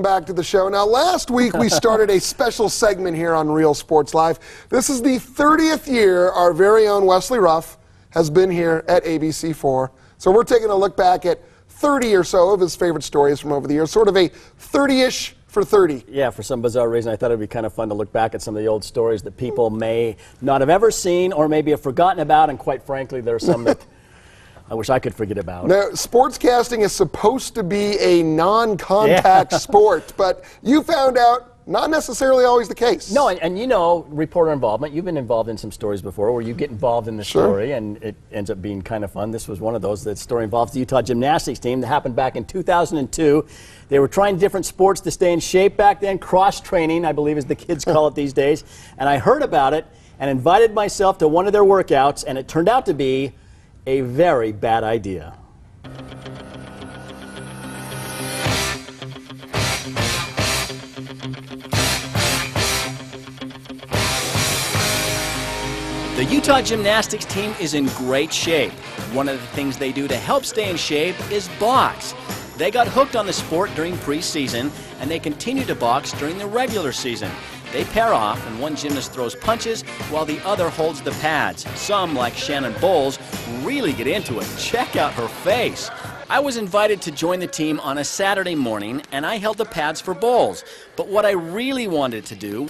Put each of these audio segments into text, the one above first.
welcome back to the show. Now, last week we started a special segment here on Real Sports Live. This is the 30th year our very own Wesley Ruff has been here at ABC4. So we're taking a look back at 30 or so of his favorite stories from over the years, sort of a 30-ish for 30. Yeah, for some bizarre reason, I thought it would be kind of fun to look back at some of the old stories that people may not have ever seen or maybe have forgotten about, and quite frankly, there are some that I wish I could forget about. Now, sportscasting is supposed to be a non-contact sport, but you found out not necessarily always the case. No, and you know, reporter involvement, you've been involved in some stories before where you get involved in the story and it ends up being kind of fun. This was one of those. That story involves the Utah gymnastics team that happened back in 2002. They were trying different sports to stay in shape back then, cross-training, I believe as the kids call it these days. And I heard about it and invited myself to one of their workouts, and it turned out to be a very bad idea. The Utah gymnastics team is in great shape. One of the things they do to help stay in shape is box. They got hooked on the sport during preseason, and they continue to box during the regular season. They pair off, and one gymnast throws punches while the other holds the pads. Some, like Shannon Bowles, really get into it. Check out her face. I was invited to join the team on a Saturday morning, and I held the pads for Bowles. But what I really wanted to do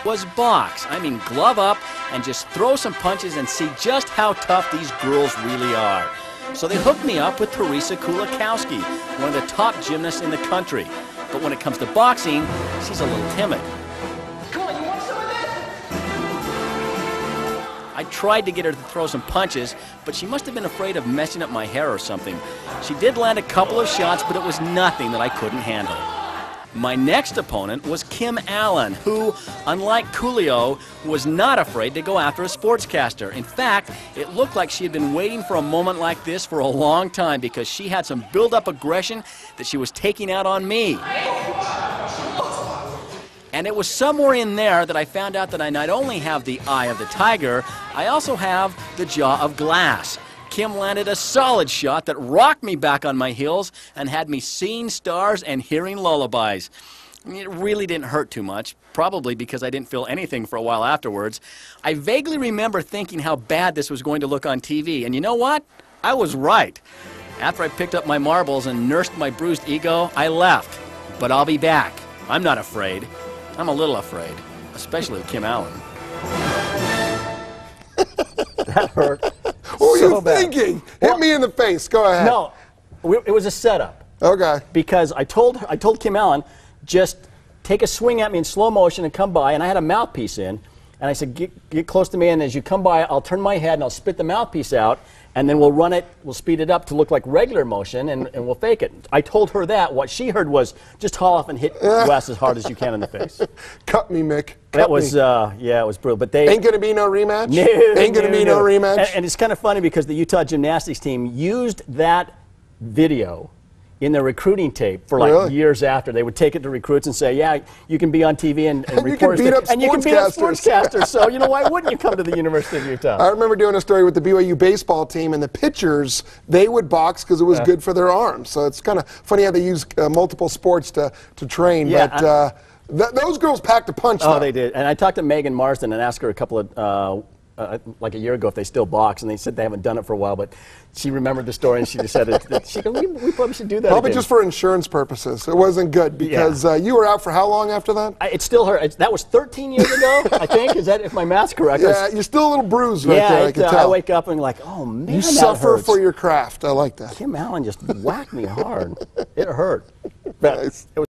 was box. I mean, glove up and just throw some punches and see just how tough these girls really are. So they hooked me up with Teresa Kulikowski, one of the top gymnasts in the country. But when it comes to boxing, she's a little timid. Come on, you want some of this? I tried to get her to throw some punches, but she must have been afraid of messing up my hair or something. She did land a couple of shots, but it was nothing that I couldn't handle. My next opponent was Kim Allen, who, unlike Coolio, was not afraid to go after a sportscaster. In fact, it looked like she had been waiting for a moment like this for a long time because she had some build-up aggression that she was taking out on me. And it was somewhere in there that I found out that I not only have the eye of the tiger, I also have the jaw of glass. Kim landed a solid shot that rocked me back on my heels and had me seeing stars and hearing lullabies. I mean, it really didn't hurt too much, probably because I didn't feel anything for a while afterwards. I vaguely remember thinking how bad this was going to look on TV, and you know what? I was right. After I picked up my marbles and nursed my bruised ego, I left. But I'll be back. I'm not afraid. I'm a little afraid, especially of Kim Allen. That hurt. What were you thinking? Hit me in the face. Go ahead. No, it was a setup. Okay. Because I told Kim Allen, just take a swing at me in slow motion and come by, and I had a mouthpiece in, and I said, get close to me, and as you come by, I'll turn my head and I'll spit the mouthpiece out, and then we'll speed it up to look like regular motion, and we'll fake it. I told her that. What she heard was, just haul off and hit Wes as hard as you can in the face. Cut me, Mick. That was, yeah, it was brutal. But they ain't going to be no rematch? No, ain't going to be no rematch? And it's kind of funny because the Utah gymnastics team used that video in their recruiting tape for like years after. They would take it to recruits and say, yeah, you can be on TV and report and you can beat up sportscasters. So, you know, why wouldn't you come to the University of Utah? I remember doing a story with the BYU baseball team, and the pitchers, they would box because it was good for their arms. So it's kind of funny how they use multiple sports to train. Yeah, but those girls packed a punch. Oh, they did. And I talked to Megan Marsden and asked her a couple of like a year ago if they still box, and they said they haven't done it for a while, but she remembered the story and she just said she goes, we probably should do that probably again. Just for insurance purposes. It wasn't good because you were out for how long after that? It still hurt. That was 13 years ago, I think. Is that, if my math's correct? Yeah, you're still a little bruised right there, I can tell. I wake up and like, oh man, you suffer for your craft. I like that. Kim Allen just whacked me hard. It hurt. Nice.